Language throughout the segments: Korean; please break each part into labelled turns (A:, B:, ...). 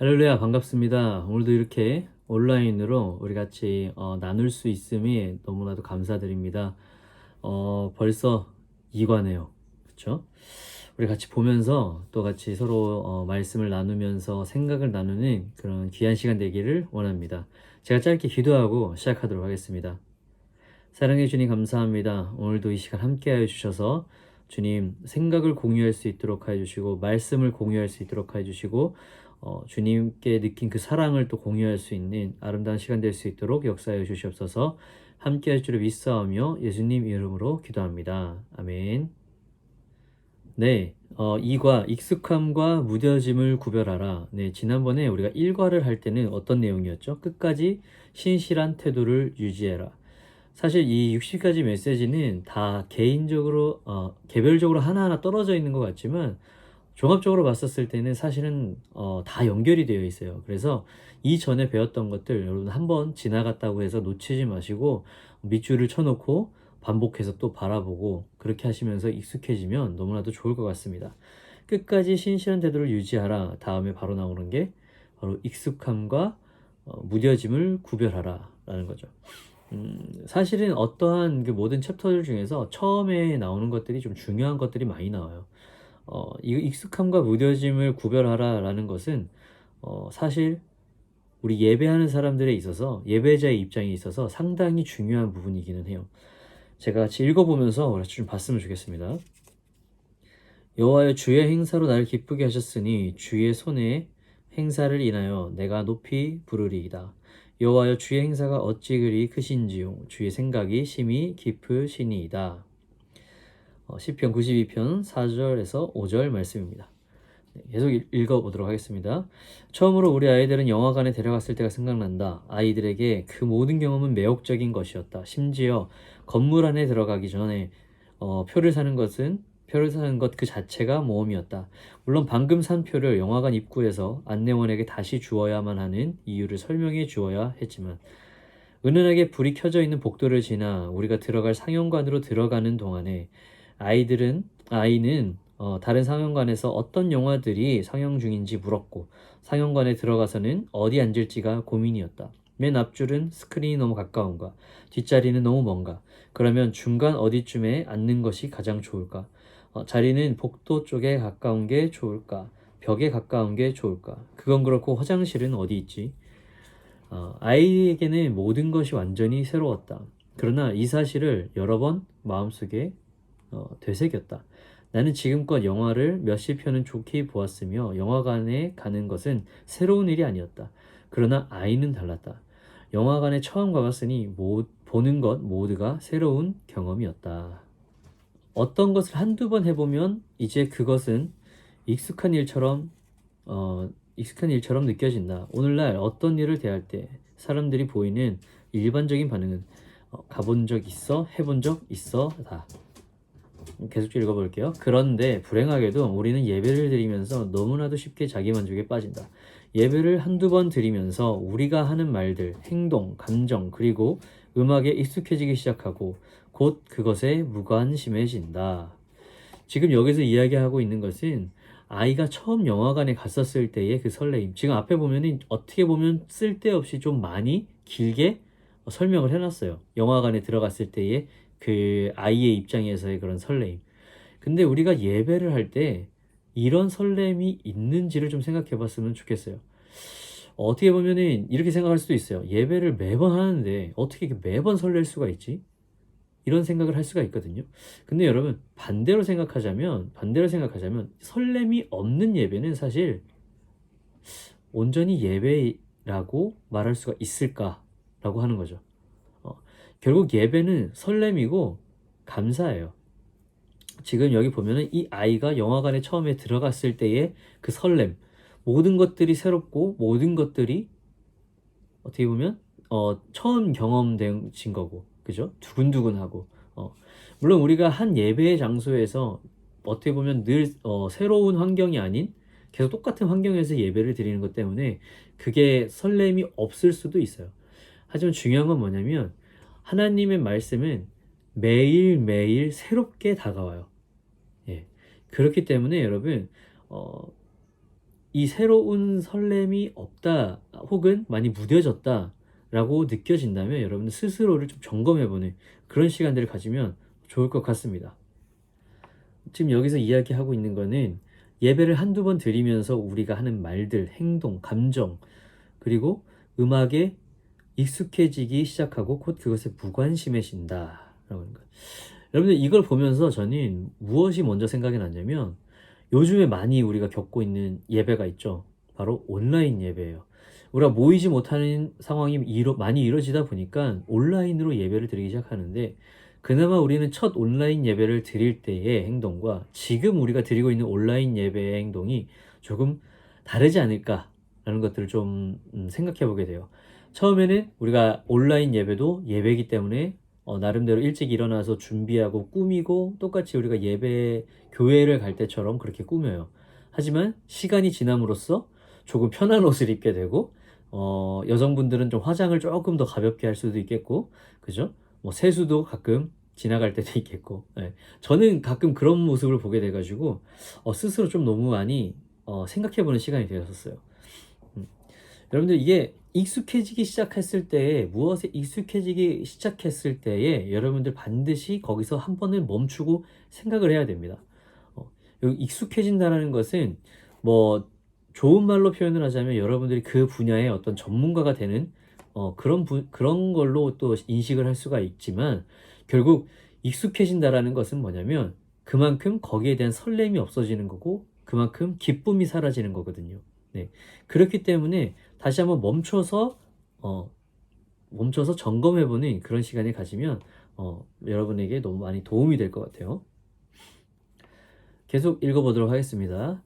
A: 할렐루야, 반갑습니다. 오늘도 이렇게 온라인으로 우리 같이 나눌 수 있음이 너무나도 감사드립니다. 벌써 2과네요. 그렇죠? 우리 같이 보면서 또 같이 서로 말씀을 나누면서 생각을 나누는 그런 귀한 시간 되기를 원합니다. 제가 짧게 기도하고 시작하도록 하겠습니다. 사랑해 주님 감사합니다. 오늘도 이 시간 함께하여 주셔서 주님 생각을 공유할 수 있도록 하여 주시고 말씀을 공유할 수 있도록 하여 주시고 주님께 느낀 그 사랑을 또 공유할 수 있는 아름다운 시간 될 수 있도록 역사하여 주시옵소서. 함께할 줄을 믿사오며 예수님 이름으로 기도합니다. 아멘. 네, 2과 익숙함과 무뎌짐을 구별하라. 네, 지난번에 우리가 1과를 할 때는 어떤 내용이었죠? 끝까지 신실한 태도를 유지해라. 사실 이 60가지 메시지는 다 개인적으로, 개별적으로 하나하나 떨어져 있는 것 같지만 종합적으로 봤었을 때는 사실은 다 연결이 되어 있어요. 그래서 이전에 배웠던 것들 여러분 한번 지나갔다고 해서 놓치지 마시고 밑줄을 쳐놓고 반복해서 또 바라보고 그렇게 하시면서 익숙해지면 너무나도 좋을 것 같습니다. 끝까지 신실한 태도를 유지하라. 다음에 바로 나오는 게 바로 익숙함과 무뎌짐을 구별하라 라는 거죠. 사실은 어떠한 그 모든 챕터들 중에서 처음에 나오는 것들이 좀 중요한 것들이 많이 나와요. 이 익숙함과 무뎌짐을 구별하라라는 것은 사실 우리 예배하는 사람들에 있어서 예배자의 입장에 있어서 상당히 중요한 부분이기는 해요. 제가 같이 읽어보면서 좀 봤으면 좋겠습니다. 여호와여 주의 행사로 나를 기쁘게 하셨으니 주의 손에 행사를 인하여 내가 높이 부르리이다. 여호와여 주의 행사가 어찌 그리 크신지요 주의 생각이 심히 깊으시니이다. 시편 92편 4절에서 5절 말씀입니다. 계속 읽어보도록 하겠습니다. 처음으로 우리 아이들은 영화관에 데려갔을 때가 생각난다. 아이들에게 그 모든 경험은 매혹적인 것이었다. 심지어 건물 안에 들어가기 전에 표를 사는 것 그 자체가 모험이었다. 물론 방금 산 표를 영화관 입구에서 안내원에게 다시 주어야만 하는 이유를 설명해 주어야 했지만 은은하게 불이 켜져 있는 복도를 지나 우리가 들어갈 상영관으로 들어가는 동안에 아이는 다른 상영관에서 어떤 영화들이 상영 중인지 물었고 상영관에 들어가서는 어디 앉을지가 고민이었다. 맨 앞줄은 스크린이 너무 가까운가? 뒷자리는 너무 먼가? 그러면 중간 어디쯤에 앉는 것이 가장 좋을까? 자리는 복도 쪽에 가까운 게 좋을까? 벽에 가까운 게 좋을까? 그건 그렇고 화장실은 어디 있지? 아이에게는 모든 것이 완전히 새로웠다. 그러나 이 사실을 여러 번 마음속에 되새겼다. 나는 지금껏 영화를 몇십 편은 좋게 보았으며 영화관에 가는 것은 새로운 일이 아니었다. 그러나 아이는 달랐다. 영화관에 처음 가봤으니 보는 것 모두가 새로운 경험이었다. 어떤 것을 한두 번 해보면 이제 그것은 익숙한 일처럼 익숙한 일처럼 느껴진다. 오늘날 어떤 일을 대할 때 사람들이 보이는 일반적인 반응은 가본 적 있어? 해본 적 있어? 다. 계속 읽어볼게요. 그런데 불행하게도 우리는 예배를 드리면서 너무나도 쉽게 자기만족에 빠진다. 예배를 한두 번 드리면서 우리가 하는 말들, 행동, 감정, 그리고 음악에 익숙해지기 시작하고 곧 그것에 무관심해진다. 지금 여기서 이야기하고 있는 것은 아이가 처음 영화관에 갔었을 때의 그 설레임. 지금 앞에 보면은 어떻게 보면 쓸데없이 좀 많이 길게 설명을 해놨어요. 영화관에 들어갔을 때의 그 아이의 입장에서의 그런 설레임. 근데 우리가 예배를 할 때 이런 설렘이 있는지를 좀 생각해 봤으면 좋겠어요. 어떻게 보면은 이렇게 생각할 수도 있어요. 예배를 매번 하는데 어떻게 이렇게 매번 설렐 수가 있지? 이런 생각을 할 수가 있거든요. 근데 여러분 반대로 생각하자면 설렘이 없는 예배는 사실 온전히 예배라고 말할 수가 있을까라고 하는 거죠. 어, 결국 예배는 설렘이고 감사예요. 지금 여기 보면은 이 아이가 영화관에 처음에 들어갔을 때의 그 설렘, 모든 것들이 새롭고 모든 것들이 어떻게 보면 처음 경험된 거고, 그죠? 두근두근하고. 물론 우리가 한 예배의 장소에서 어떻게 보면 늘 새로운 환경이 아닌 계속 똑같은 환경에서 예배를 드리는 것 때문에 그게 설렘이 없을 수도 있어요. 하지만 중요한 건 뭐냐면 하나님의 말씀은 매일매일 새롭게 다가와요. 예. 그렇기 때문에 여러분 어, 이 새로운 설렘이 없다 혹은 많이 무뎌졌다 라고 느껴진다면 여러분들 스스로를 좀 점검해보는 그런 시간들을 가지면 좋을 것 같습니다. 지금 여기서 이야기하고 있는 거는 예배를 한두 번 드리면서 우리가 하는 말들, 행동, 감정, 그리고 음악에 익숙해지기 시작하고 곧 그것에 무관심해진다 라고 하는 거예요. 여러분들 이걸 보면서 저는 무엇이 먼저 생각이 났냐면 요즘에 많이 우리가 겪고 있는 예배가 있죠. 바로 온라인 예배예요. 우리가 모이지 못하는 상황이 많이 이루어지다 보니까 온라인으로 예배를 드리기 시작하는데 그나마 우리는 첫 온라인 예배를 드릴 때의 행동과 지금 우리가 드리고 있는 온라인 예배의 행동이 조금 다르지 않을까라는 것들을 좀 생각해 보게 돼요. 처음에는 우리가 온라인 예배도 예배이기 때문에 나름대로 일찍 일어나서 준비하고 꾸미고 똑같이 우리가 예배 교회를 갈 때처럼 그렇게 꾸며요. 하지만 시간이 지남으로써 조금 편한 옷을 입게 되고 여성분들은 좀 화장을 조금 더 가볍게 할 수도 있겠고 그죠? 뭐 세수도 가끔 지나갈 때도 있겠고 예. 저는 가끔 그런 모습을 보게 돼가지고 스스로 좀 너무 많이 생각해보는 시간이 되었었어요. 여러분들 이게 익숙해지기 시작했을 때에 무엇에 익숙해지기 시작했을 때에 여러분들 반드시 거기서 한 번은 멈추고 생각을 해야 됩니다. 여기 익숙해진다는 것은 뭐 좋은 말로 표현을 하자면 여러분들이 그 분야의 어떤 전문가가 되는 그런 걸로 또 인식을 할 수가 있지만 결국 익숙해진다라는 것은 뭐냐면 그만큼 거기에 대한 설렘이 없어지는 거고 그만큼 기쁨이 사라지는 거거든요. 네. 그렇기 때문에 다시 한번 멈춰서 점검해보는 그런 시간을 가지면 여러분에게 너무 많이 도움이 될 것 같아요. 계속 읽어보도록 하겠습니다.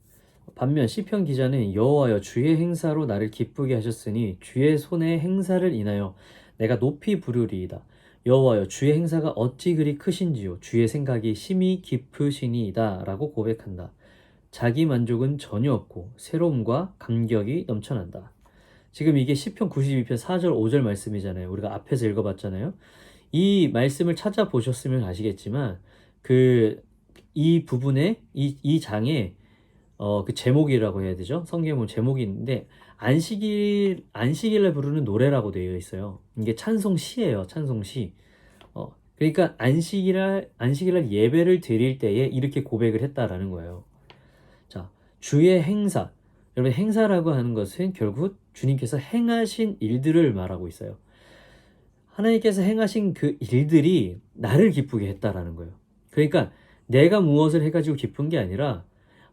A: 반면 시편 기자는 여호와여 주의 행사로 나를 기쁘게 하셨으니 주의 손의 행사를 인하여 내가 높이 부르리이다. 여호와여 주의 행사가 어찌 그리 크신지요 주의 생각이 심히 깊으시니이다 라고 고백한다. 자기 만족은 전혀 없고 새로움과 감격이 넘쳐난다. 지금 이게 시편 92편 4절 5절 말씀이잖아요. 우리가 앞에서 읽어봤잖아요. 이 말씀을 찾아보셨으면 아시겠지만 이 부분에 이 장에 그 제목이라고 해야 되죠. 성경에 제목이 있는데 안식일날 부르는 노래라고 되어 있어요. 이게 찬송시예요. 찬송시. 그러니까 안식일날 예배를 드릴 때에 이렇게 고백을 했다라는 거예요. 자, 주의 행사. 여러분 행사라고 하는 것은 결국 주님께서 행하신 일들을 말하고 있어요. 하나님께서 행하신 그 일들이 나를 기쁘게 했다라는 거예요. 그러니까 내가 무엇을 해가지고 기쁜 게 아니라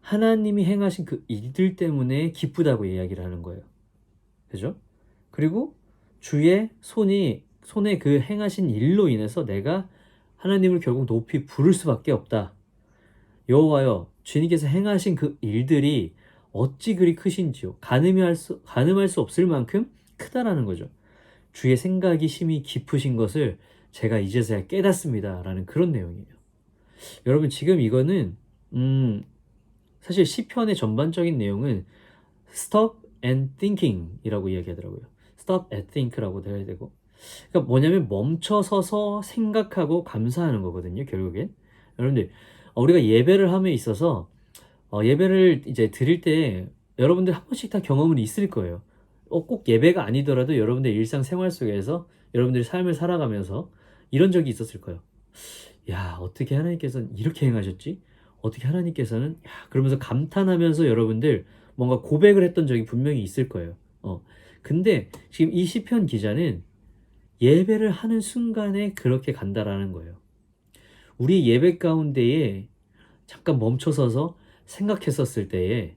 A: 하나님이 행하신 그 일들 때문에 기쁘다고 이야기를 하는 거예요. 그죠? 그리고 주의 손에 그 행하신 일로 인해서 내가 하나님을 결국 높이 부를 수밖에 없다. 여호와여 주님께서 행하신 그 일들이 어찌 그리 크신지요. 가늠할 수 없을 만큼 크다라는 거죠. 주의 생각이 심히 깊으신 것을 제가 이제서야 깨닫습니다. 라는 그런 내용이에요. 여러분 지금 이거는 사실 시편의 전반적인 내용은 stop and thinking 이라고 이야기하더라고요. stop and think라고 해야 되고 그러니까 뭐냐면 멈춰서서 생각하고 감사하는 거거든요. 결국엔 여러분들 우리가 예배를 함에 있어서 예배를 이제 드릴 때 여러분들 한 번씩 다 경험은 있을 거예요. 꼭 예배가 아니더라도 여러분들 일상생활 속에서 여러분들이 삶을 살아가면서 이런 적이 있었을 거예요. 야, 어떻게 하나님께서는 이렇게 행하셨지? 어떻게 하나님께서는 그러면서 감탄하면서 여러분들 뭔가 고백을 했던 적이 분명히 있을 거예요. 근데 지금 이 시편 기자는 예배를 하는 순간에 그렇게 간다라는 거예요. 우리 예배 가운데에 잠깐 멈춰서서 생각했었을 때에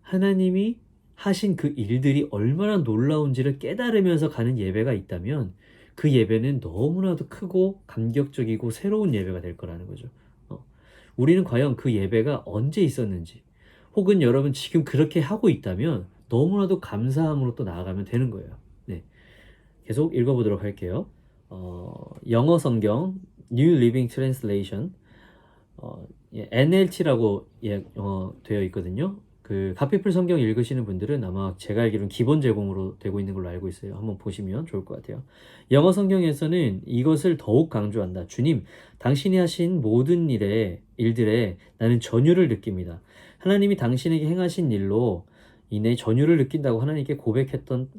A: 하나님이 하신 그 일들이 얼마나 놀라운지를 깨달으면서 가는 예배가 있다면 그 예배는 너무나도 크고 감격적이고 새로운 예배가 될 거라는 거죠. 우리는 과연 그 예배가 언제 있었는지 혹은 여러분 지금 그렇게 하고 있다면 너무나도 감사함으로 또 나아가면 되는 거예요. 네, 계속 읽어보도록 할게요. 영어 성경 New Living Translation NLT라고 되어 있거든요. 그 가피플 성경 읽으시는 분들은 아마 제가 알기로는 기본 제공으로 되고 있는 걸로 알고 있어요. 한번 보시면 좋을 것 같아요. 영어 성경에서는 이것을 더욱 강조한다. 주님, 당신이 하신 모든 일들에 나는 전율을 느낍니다. 하나님이 당신에게 행하신 일로 이내 전율을 느낀다고 하나님께 고백했던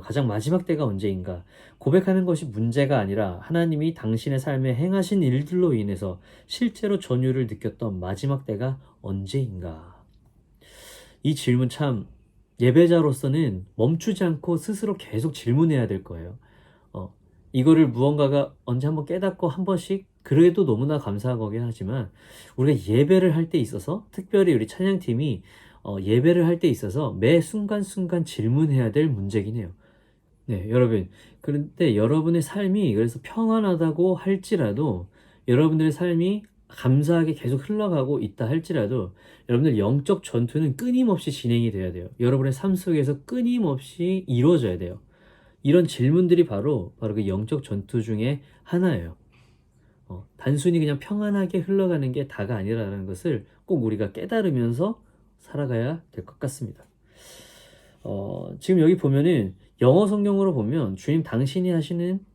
A: 가장 마지막 때가 언제인가? 고백하는 것이 문제가 아니라 하나님이 당신의 삶에 행하신 일들로 인해서 실제로 전율을 느꼈던 마지막 때가 언제인가? 이 질문 참 예배자로서는 멈추지 않고 스스로 계속 질문해야 될 거예요. 어, 이거를 무언가가 언제 한번 깨닫고 한 번씩 그래도 너무나 감사한 거긴 하지만 우리가 예배를 할 때 있어서 특별히 우리 찬양팀이 예배를 할 때 있어서 매 순간순간 질문해야 될 문제긴 해요. 네, 여러분. 그런데 여러분의 삶이 그래서 평안하다고 할지라도 여러분들의 삶이 감사하게 계속 흘러가고 있다 할지라도 여러분들 영적 전투는 끊임없이 진행이 돼야 돼요. 여러분의 삶 속에서 끊임없이 이루어져야 돼요. 이런 질문들이 바로 그 영적 전투 중에 하나예요. 단순히 그냥 평안하게 흘러가는 게 다가 아니라는 것을 꼭 우리가 깨달으면서 살아가야 될 것 같습니다. 지금 여기 보면은 영어 성경으로 보면 주님 당신이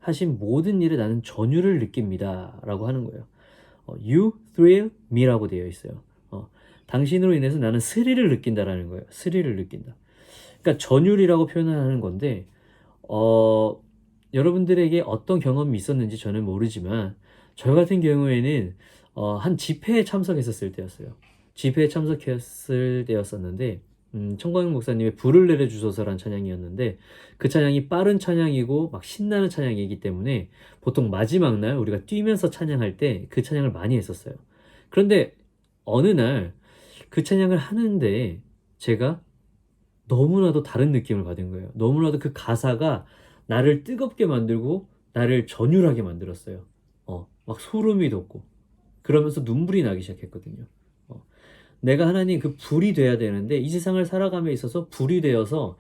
A: 하신 모든 일에 나는 전율을 느낍니다 라고 하는 거예요. You thrill me라고 되어 있어요. 당신으로 인해서 나는 스릴을 느낀다라는 거예요. 스릴을 느낀다. 그러니까 전율이라고 표현하는 건데 여러분들에게 어떤 경험이 있었는지 저는 모르지만 저 같은 경우에는 한 집회에 참석했었을 때였어요. 집회에 참석했을 때였었는데 청광영 목사님의 불을 내려주소서란 찬양이었는데 그 찬양이 빠른 찬양이고 막 신나는 찬양이기 때문에 보통 마지막 날 우리가 뛰면서 찬양할 때 그 찬양을 많이 했었어요. 그런데 어느 날 그 찬양을 하는데 제가 너무나도 다른 느낌을 받은 거예요. 너무나도 그 가사가 나를 뜨겁게 만들고 나를 전율하게 만들었어요. 막 소름이 돋고 그러면서 눈물이 나기 시작했거든요. 내가 하나님 그 불이 돼야 되는데 이 세상을 살아감에 있어서 불이 되어서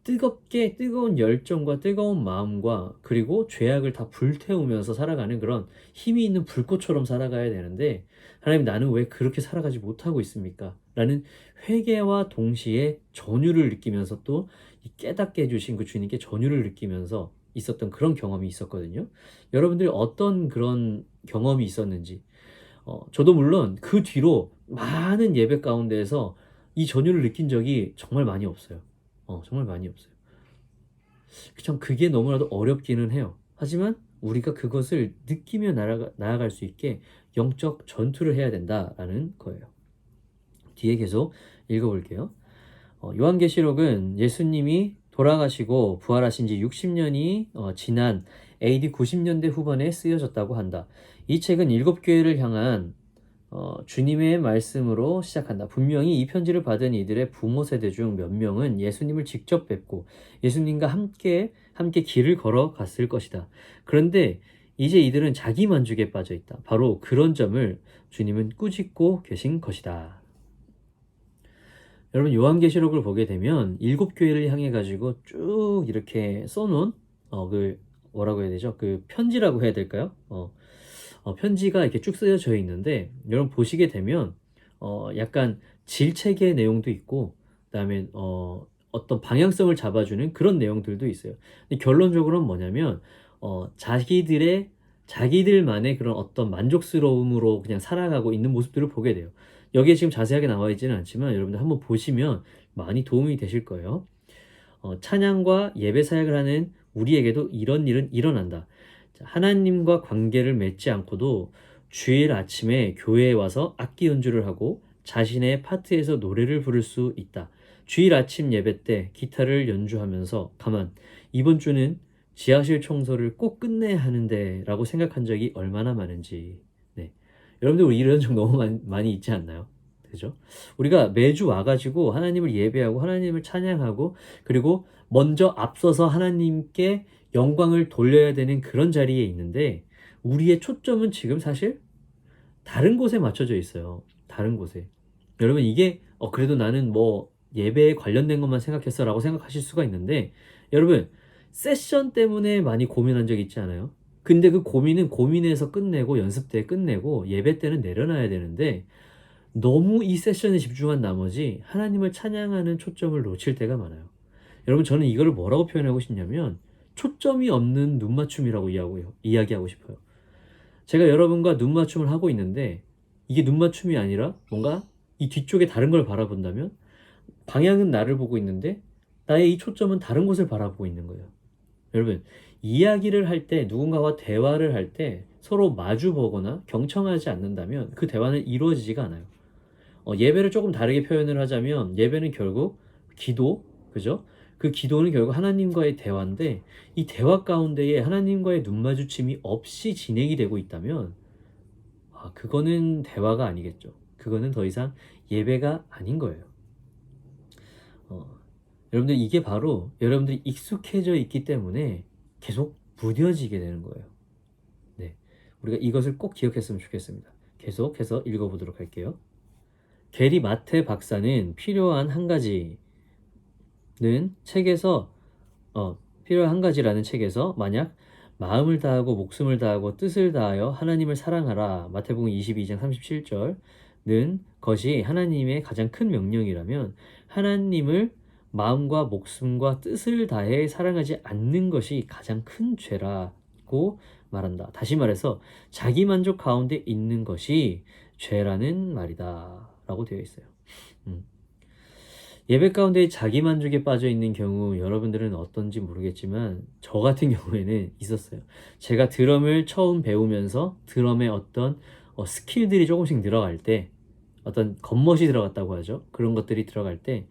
A: 뜨겁게 뜨거운 열정과 뜨거운 마음과 그리고 죄악을 다 불태우면서 살아가는 그런 힘이 있는 불꽃처럼 살아가야 되는데 하나님 나는 왜 그렇게 살아가지 못하고 있습니까? 라는 회개와 동시에 전율을 느끼면서 또 깨닫게 해주신 그 주님께 전율을 느끼면서 있었던 그런 경험이 있었거든요. 여러분들이 어떤 그런 경험이 있었는지 저도 물론 그 뒤로 많은 예배 가운데에서 이 전율을 느낀 적이 정말 많이 없어요. 정말 많이 없어요. 참 그게 너무나도 어렵기는 해요. 하지만 우리가 그것을 느끼며 나아갈 수 있게 영적 전투를 해야 된다라는 거예요. 뒤에 계속 읽어볼게요. 요한계시록은 예수님이 돌아가시고 부활하신 지 60년이 지난 AD 90년대 후반에 쓰여졌다고 한다. 이 책은 7교회를 향한 주님의 말씀으로 시작한다. 분명히 이 편지를 받은 이들의 부모 세대 중 몇 명은 예수님을 직접 뵙고 예수님과 함께 길을 걸어갔을 것이다. 그런데 이제 이들은 자기 만족에 빠져 있다. 바로 그런 점을 주님은 꾸짖고 계신 것이다. 여러분 요한계시록을 보게 되면 7교회를 향해 가지고 쭉 이렇게 써놓은 그 뭐라고 해야 되죠? 그 편지라고 해야 될까요? 편지가 이렇게 쭉 쓰여져 있는데 여러분 보시게 되면 약간 질책의 내용도 있고 그다음에 어떤 방향성을 잡아주는 그런 내용들도 있어요. 근데 결론적으로는 뭐냐면 자기들만의 그런 어떤 만족스러움으로 그냥 살아가고 있는 모습들을 보게 돼요. 여기에 지금 자세하게 나와 있지는 않지만 여러분들 한번 보시면 많이 도움이 되실 거예요. 찬양과 예배 사역을 하는 우리에게도 이런 일은 일어난다. 하나님과 관계를 맺지 않고도 주일 아침에 교회에 와서 악기 연주를 하고 자신의 파트에서 노래를 부를 수 있다. 주일 아침 예배 때 기타를 연주하면서 가만 이번 주는 지하실 청소를 꼭 끝내야 하는데 라고 생각한 적이 얼마나 많은지. 네. 여러분들 우리 이런 적 너무 많이 있지 않나요? 그죠? 우리가 매주 와가지고 하나님을 예배하고 하나님을 찬양하고 그리고 먼저 앞서서 하나님께 영광을 돌려야 되는 그런 자리에 있는데 우리의 초점은 지금 사실 다른 곳에 맞춰져 있어요. 다른 곳에. 여러분 이게 그래도 나는 뭐 예배에 관련된 것만 생각했어 라고 생각하실 수가 있는데 여러분 세션 때문에 많이 고민한 적 있지 않아요? 근데 그 고민은 고민에서 끝내고 연습 때 끝내고 예배 때는 내려놔야 되는데 너무 이 세션에 집중한 나머지 하나님을 찬양하는 초점을 놓칠 때가 많아요. 여러분 저는 이거를 뭐라고 표현하고 싶냐면 초점이 없는 눈맞춤이라고 이야기하고 싶어요. 제가 여러분과 눈맞춤을 하고 있는데 이게 눈맞춤이 아니라 뭔가 이 뒤쪽에 다른 걸 바라본다면 방향은 나를 보고 있는데 나의 이 초점은 다른 곳을 바라보고 있는 거예요. 여러분, 이야기를 할 때, 누군가와 대화를 할 때 서로 마주 보거나 경청하지 않는다면 그 대화는 이루어지지가 않아요. 예배를 조금 다르게 표현을 하자면 예배는 결국 기도, 그죠? 그 기도는 결국 하나님과의 대화인데 이 대화 가운데에 하나님과의 눈 마주침이 없이 진행이 되고 있다면 그거는 대화가 아니겠죠. 그거는 더 이상 예배가 아닌 거예요. 어, 여러분들 이게 바로 여러분들이 익숙해져 있기 때문에 계속 무뎌지게 되는 거예요. 네, 우리가 이것을 꼭 기억했으면 좋겠습니다. 계속해서 읽어보도록 할게요. 게리 마테 박사는 필요한 한 가지는 책에서 필요한 한 가지라는 책에서 만약 마음을 다하고 목숨을 다하고 뜻을 다하여 하나님을 사랑하라 마태복음 22장 37절는 것이 하나님의 가장 큰 명령이라면 하나님을 마음과 목숨과 뜻을 다해 사랑하지 않는 것이 가장 큰 죄라고 말한다. 다시 말해서 자기 만족 가운데 있는 것이 죄라는 말이다 라고 되어 있어요. 예배 가운데 자기 만족에 빠져 있는 경우 여러분들은 어떤지 모르겠지만 저 같은 경우에는 있었어요. 제가 드럼을 처음 배우면서 드럼의 어떤 스킬들이 조금씩 늘어갈 때 어떤 겉멋이 들어갔다고 하죠. 그런 것들이 들어갈 때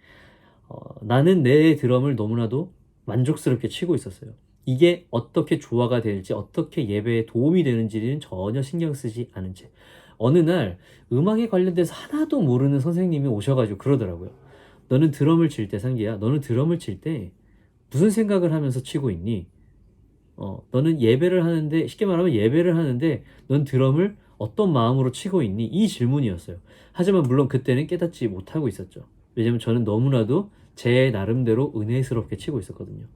A: 나는 내 드럼을 너무나도 만족스럽게 치고 있었어요. 이게 어떻게 조화가 될지 어떻게 예배에 도움이 되는지는 전혀 신경 쓰지 않은 채 어느 날 음악에 관련돼서 하나도 모르는 선생님이 오셔가지고 그러더라고요. 너는 드럼을 칠 때, 상기야, 너는 드럼을 칠 때 무슨 생각을 하면서 치고 있니? 너는 예배를 하는데, 쉽게 말하면 예배를 하는데 넌 드럼을 어떤 마음으로 치고 있니? 이 질문이었어요. 하지만 물론 그때는 깨닫지 못하고 있었죠. 왜냐면 저는 너무나도 제 나름대로 은혜스럽게 치고 있었거든요.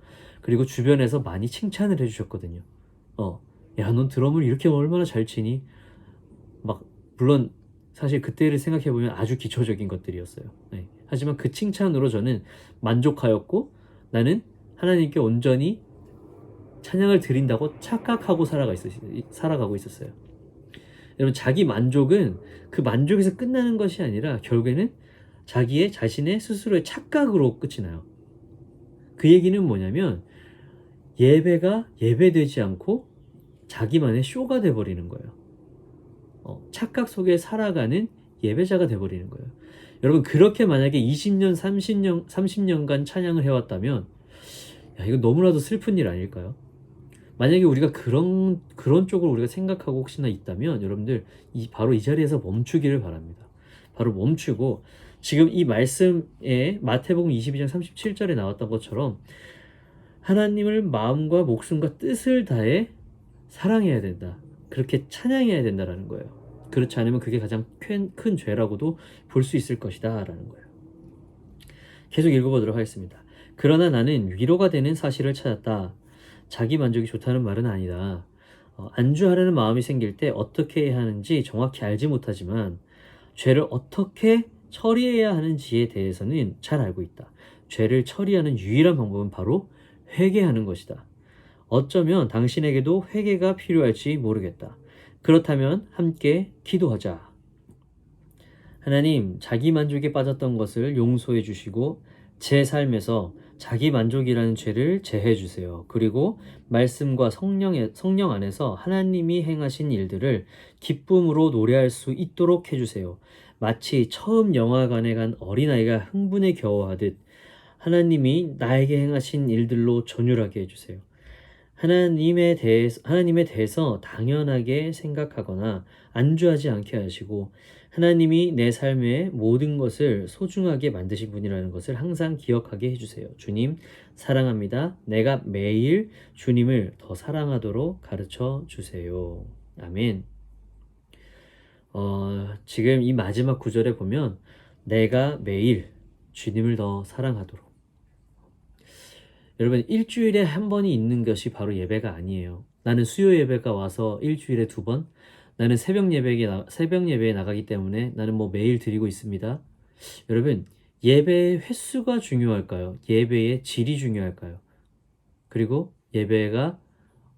A: 그리고 주변에서 많이 칭찬을 해주셨거든요. 야, 넌 드럼을 이렇게 얼마나 잘 치니? 막, 물론 사실 그때를 생각해보면 아주 기초적인 것들이었어요. 네. 하지만 그 칭찬으로 저는 만족하였고 나는 하나님께 온전히 찬양을 드린다고 착각하고 살아가고 있었어요. 여러분, 자기 만족은 그 만족에서 끝나는 것이 아니라 결국에는 자기의 자신의 스스로의 착각으로 끝이 나요. 그 얘기는 뭐냐면 예배가 예배되지 않고 자기만의 쇼가 돼버리는 거예요. 착각 속에 살아가는 예배자가 돼버리는 거예요. 여러분, 그렇게 만약에 20년, 30년간 찬양을 해왔다면 야, 이거 너무나도 슬픈 일 아닐까요? 만약에 우리가 그런 쪽으로 우리가 생각하고 혹시나 있다면 여러분들 바로 이 자리에서 멈추기를 바랍니다. 바로 멈추고 지금 이 말씀에 마태복음 22장 37절에 나왔던 것처럼 하나님을 마음과 목숨과 뜻을 다해 사랑해야 된다. 그렇게 찬양해야 된다라는 거예요. 그렇지 않으면 그게 가장 큰 죄라고도 볼 수 있을 것이다 라는 거예요. 계속 읽어보도록 하겠습니다. 그러나 나는 위로가 되는 사실을 찾았다. 자기 만족이 좋다는 말은 아니다. 안주하려는 마음이 생길 때 어떻게 해야 하는지 정확히 알지 못하지만 죄를 어떻게 처리해야 하는지에 대해서는 잘 알고 있다. 죄를 처리하는 유일한 방법은 바로 회개하는 것이다. 어쩌면 당신에게도 회개가 필요할지 모르겠다. 그렇다면 함께 기도하자. 하나님, 자기 만족에 빠졌던 것을 용서해 주시고 제 삶에서 자기 만족이라는 죄를 제해 주세요. 그리고 말씀과 성령 안에서 하나님이 행하신 일들을 기쁨으로 노래할 수 있도록 해 주세요. 마치 처음 영화관에 간 어린아이가 흥분에 겨워하듯 하나님이 나에게 행하신 일들로 전율하게 해 주세요. 하나님에 대해서 당연하게 생각하거나 안주하지 않게 하시고 하나님이 내 삶의 모든 것을 소중하게 만드신 분이라는 것을 항상 기억하게 해주세요. 주님 사랑합니다. 내가 매일 주님을 더 사랑하도록 가르쳐 주세요. 아멘. 지금 이 마지막 구절에 보면 내가 매일 주님을 더 사랑하도록. 여러분, 일주일에 한 번이 있는 것이 바로 예배가 아니에요. 나는 수요 예배가 와서 일주일에 2번, 나는 새벽 예배에 나가기 때문에 나는 뭐 매일 드리고 있습니다. 여러분, 예배의 횟수가 중요할까요? 예배의 질이 중요할까요? 그리고 예배가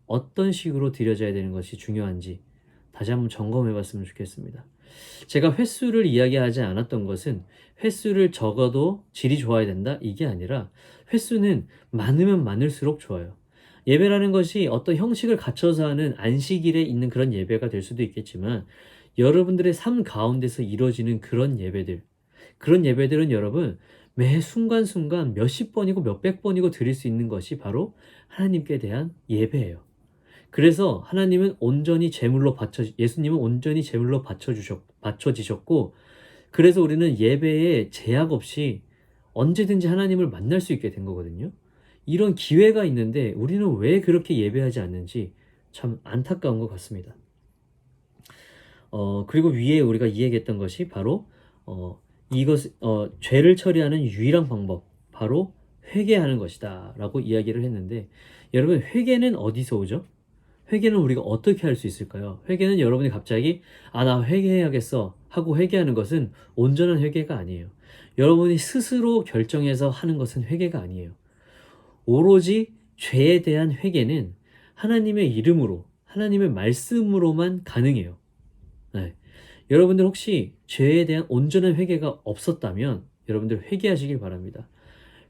A: 어떤 식으로 드려져야 되는 것이 중요한지 다시 한번 점검해 봤으면 좋겠습니다. 제가 횟수를 이야기하지 않았던 것은 횟수를 적어도 질이 좋아야 된다 이게 아니라 횟수는 많으면 많을수록 좋아요. 예배라는 것이 어떤 형식을 갖춰서 하는 안식일에 있는 그런 예배가 될 수도 있겠지만 여러분들의 삶 가운데서 이루어지는 그런 예배들은 여러분 매 순간순간 몇십 번이고 몇백 번이고 드릴 수 있는 것이 바로 하나님께 대한 예배예요. 그래서 하나님은 온전히 제물로 예수님은 온전히 제물로 바쳐지셨고, 그래서 우리는 예배에 제약 없이 언제든지 하나님을 만날 수 있게 된 거거든요. 이런 기회가 있는데 우리는 왜 그렇게 예배하지 않는지 참 안타까운 것 같습니다. 그리고 위에 우리가 이야기했던 것이 바로 죄를 처리하는 유일한 방법, 바로 회개하는 것이다라고 이야기를 했는데, 여러분 회개는 어디서 오죠? 회개는 우리가 어떻게 할 수 있을까요? 회개는 여러분이 갑자기 나 회개해야겠어 하고 회개하는 것은 온전한 회개가 아니에요. 여러분이 스스로 결정해서 하는 것은 회개가 아니에요. 오로지 죄에 대한 회개는 하나님의 이름으로, 하나님의 말씀으로만 가능해요. 네. 여러분들 혹시 죄에 대한 온전한 회개가 없었다면 여러분들 회개하시길 바랍니다.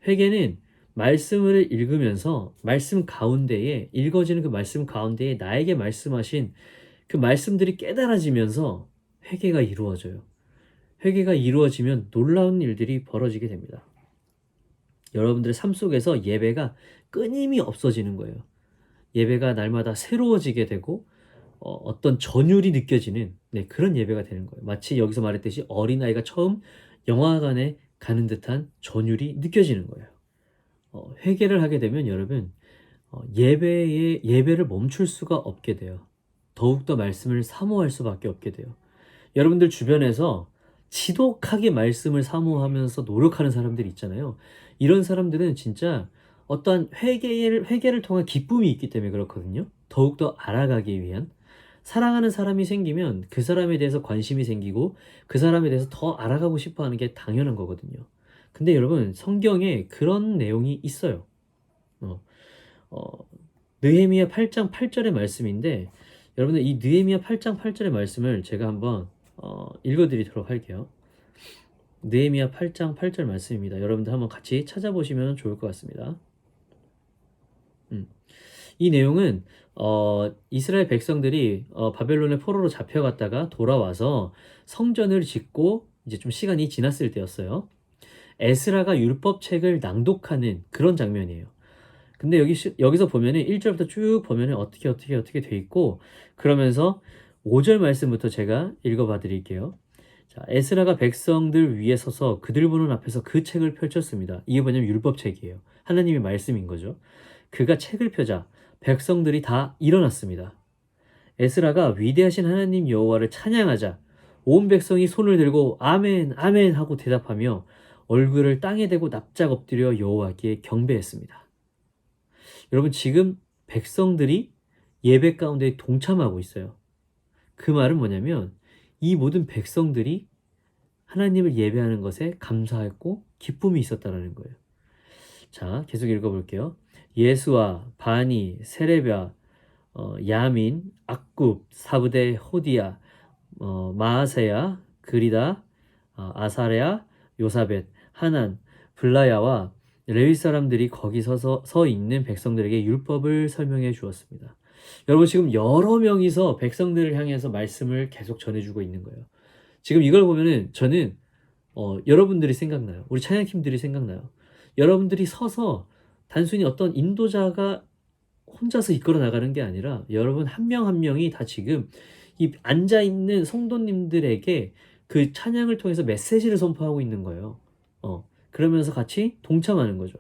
A: 회개는 말씀을 읽으면서 말씀 가운데에 읽어지는 그 말씀 가운데에 나에게 말씀하신 그 말씀들이 깨달아지면서 회개가 이루어져요. 회개가 이루어지면 놀라운 일들이 벌어지게 됩니다. 여러분들의 삶 속에서 예배가 끊임이 없어지는 거예요. 예배가 날마다 새로워지게 되고 어떤 전율이 느껴지는 그런 예배가 되는 거예요. 마치 여기서 말했듯이 어린아이가 처음 영화관에 가는 듯한 전율이 느껴지는 거예요. 회개를 하게 되면 여러분 예배를 멈출 수가 없게 돼요. 더욱더 말씀을 사모할 수밖에 없게 돼요. 여러분들 주변에서 지독하게 말씀을 사모하면서 노력하는 사람들이 있잖아요. 이런 사람들은 진짜 어떠한 회개를 통한 기쁨이 있기 때문에 그렇거든요. 더욱더 알아가기 위한. 사랑하는 사람이 생기면 그 사람에 대해서 관심이 생기고 그 사람에 대해서 더 알아가고 싶어 하는 게 당연한 거거든요. 근데 여러분 성경에 그런 내용이 있어요. 어, 어, 느헤미야 8장 8절의 말씀인데, 여러분들 이 느헤미야 8장 8절의 말씀을 제가 한번 읽어드리도록 할게요. 느헤미야 8장 8절 말씀입니다. 여러분들 한번 같이 찾아보시면 좋을 것 같습니다. 이 내용은 이스라엘 백성들이 바벨론의 포로로 잡혀갔다가 돌아와서 성전을 짓고 이제 좀 시간이 지났을 때였어요. 에스라가 율법책을 낭독하는 그런 장면이에요. 근데 여기서 보면은 1절부터 쭉 보면은 어떻게 돼 있고, 그러면서 5절 말씀부터 제가 읽어봐 드릴게요. 자, 에스라가 백성들 위에 서서 그들 보는 앞에서 그 책을 펼쳤습니다. 이게 뭐냐면 율법책이에요. 하나님의 말씀인 거죠. 그가 책을 펴자 백성들이 다 일어났습니다. 에스라가 위대하신 하나님 여호와를 찬양하자 온 백성이 손을 들고 아멘 아멘 하고 대답하며 얼굴을 땅에 대고 납작 엎드려 여호와께 경배했습니다. 여러분 지금 백성들이 예배 가운데 동참하고 있어요. 그 말은 뭐냐면 이 모든 백성들이 하나님을 예배하는 것에 감사했고 기쁨이 있었다는 거예요. 자, 계속 읽어볼게요. 예수와 바니, 세레비아, 야민, 악굽, 사브데, 호디야, 마아세야, 그리다, 아사레아, 요사벳, 하난, 블라야와 레위 사람들이 거기 서 있는 백성들에게 율법을 설명해 주었습니다. 여러분 지금 여러 명이서 백성들을 향해서 말씀을 계속 전해주고 있는 거예요. 지금 이걸 보면은 저는 여러분들이 생각나요. 우리 찬양팀들이 생각나요. 여러분들이 서서 단순히 어떤 인도자가 혼자서 이끌어 나가는 게 아니라 여러분 한 명 한 명이 다 지금 이 앉아있는 성도님들에게 그 찬양을 통해서 메시지를 선포하고 있는 거예요. 그러면서 같이 동참하는 거죠.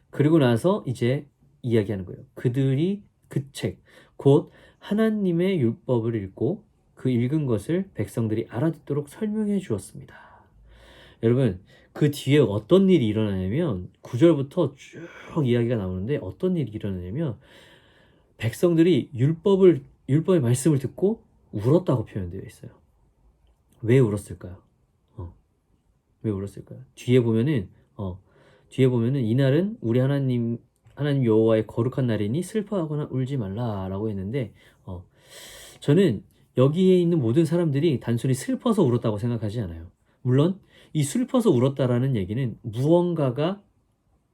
A: 그리고 나서 이제 이야기하는 거예요. 그들이 그 책, 곧 하나님의 율법을 읽고 그 읽은 것을 백성들이 알아듣도록 설명해 주었습니다. 여러분 그 뒤에 어떤 일이 일어나냐면 9절부터 쭉 이야기가 나오는데 어떤 일이 일어나냐면 백성들이 율법의 말씀을 듣고 울었다고 표현되어 있어요. 왜 울었을까요? 왜 울었을까요? 뒤에 보면은 이날은 우리 하나님 여호와의 거룩한 날이니 슬퍼하거나 울지 말라라고 했는데 저는 여기에 있는 모든 사람들이 단순히 슬퍼서 울었다고 생각하지 않아요. 물론 이 슬퍼서 울었다라는 얘기는 무언가가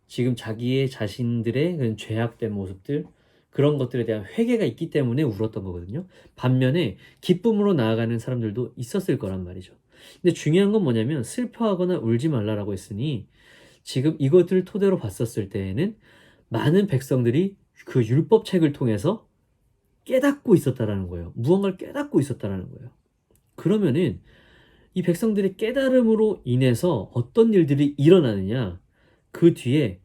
A: 지금 자기의 자신들의 그런 죄악된 모습들, 그런 것들에 대한 회개가 있기 때문에 울었던 거거든요. 반면에 기쁨으로 나아가는 사람들도 있었을 거란 말이죠. 근데 중요한 건 뭐냐면 슬퍼하거나 울지 말라라고 했으니 지금 이것들을 토대로 봤었을 때에는 많은 백성들이 그 율법책을 통해서 깨닫고 있었다라는 거예요. 무언가를 깨닫고 있었다라는 거예요. 그러면은 이 백성들의 깨달음으로 인해서 어떤 일들이 일어나느냐? 그 뒤에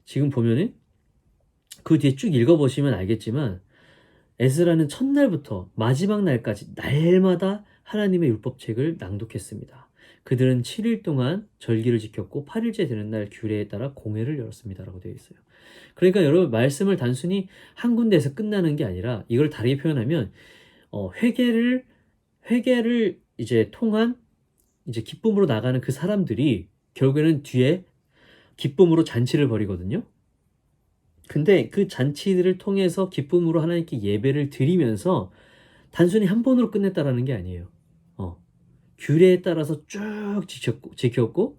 A: 지금 보면은 그 뒤에 쭉 읽어보시면 알겠지만 에스라는 첫날부터 마지막 날까지 날마다 하나님의 율법책을 낭독했습니다. 그들은 7일 동안 절기를 지켰고 8일째 되는 날 규례에 따라 공회를 열었습니다라고 되어 있어요. 그러니까 여러분 말씀을 단순히 한 군데에서 끝나는 게 아니라 이걸 다르게 표현하면 회개를 이제 통한 이제 기쁨으로 나가는 그 사람들이 결국에는 뒤에 기쁨으로 잔치를 벌이거든요. 근데 그 잔치들을 통해서 기쁨으로 하나님께 예배를 드리면서 단순히 한 번으로 끝냈다라는 게 아니에요. 규례에 따라서 쭉 지켰고,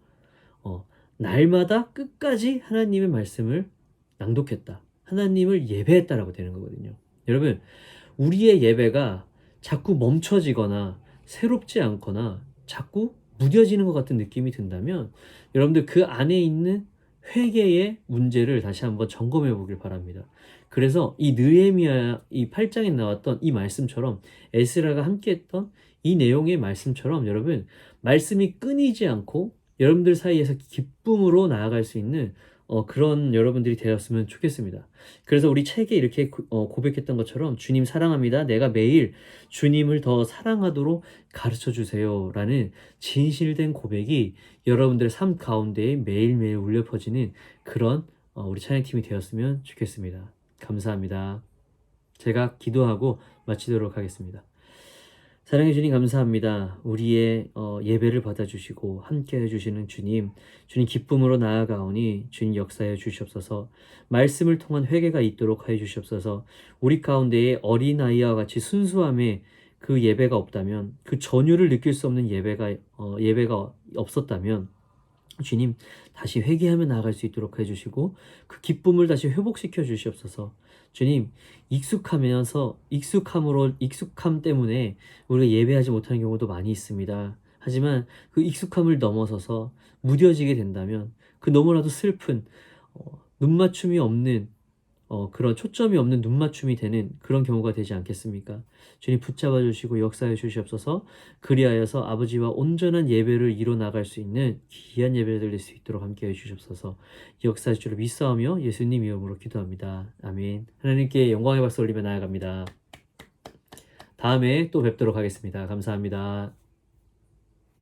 A: 날마다 끝까지 하나님의 말씀을 낭독했다. 하나님을 예배했다라고 되는 거거든요. 여러분, 우리의 예배가 자꾸 멈춰지거나 새롭지 않거나 자꾸 무뎌지는 것 같은 느낌이 든다면 여러분들 그 안에 있는 회개의 문제를 다시 한번 점검해 보길 바랍니다. 그래서 이 느헤미야 이 8장에 나왔던 이 말씀처럼 에스라가 함께했던 이 내용의 말씀처럼 여러분 말씀이 끊이지 않고 여러분들 사이에서 기쁨으로 나아갈 수 있는 그런 여러분들이 되었으면 좋겠습니다. 그래서 우리 책에 이렇게 고백했던 것처럼 주님 사랑합니다. 내가 매일 주님을 더 사랑하도록 가르쳐 주세요. 라는 진실된 고백이 여러분들의 삶 가운데에 매일매일 울려 퍼지는 그런 우리 찬양팀이 되었으면 좋겠습니다. 감사합니다. 제가 기도하고 마치도록 하겠습니다. 사랑해 주님 감사합니다. 우리의 예배를 받아주시고 함께 해주시는 주님 기쁨으로 나아가오니 주님 역사해 주시옵소서. 말씀을 통한 회개가 있도록 하여 주시옵소서. 우리 가운데에 어린아이와 같이 순수함에 그 예배가 없다면 그 전율을 느낄 수 없는 예배가 없었다면 주님 다시 회개하며 나아갈 수 있도록 해주시고 그 기쁨을 다시 회복시켜 주시옵소서. 주님 익숙함 때문에 우리가 예배하지 못하는 경우도 많이 있습니다. 하지만 그 익숙함을 넘어서서 무뎌지게 된다면 그 너무나도 슬픈 눈맞춤이 없는 그런 초점이 없는 눈맞춤이 되는 그런 경우가 되지 않겠습니까? 주님 붙잡아 주시고 역사해 주시옵소서. 그리하여서 아버지와 온전한 예배를 이뤄나갈 수 있는 귀한 예배를 드릴 수 있도록 함께해 주시옵소서. 역사해 주를 믿사오며 예수님 이름으로 기도합니다. 아멘. 하나님께 영광의 박수 올리며 나아갑니다. 다음에 또 뵙도록 하겠습니다. 감사합니다.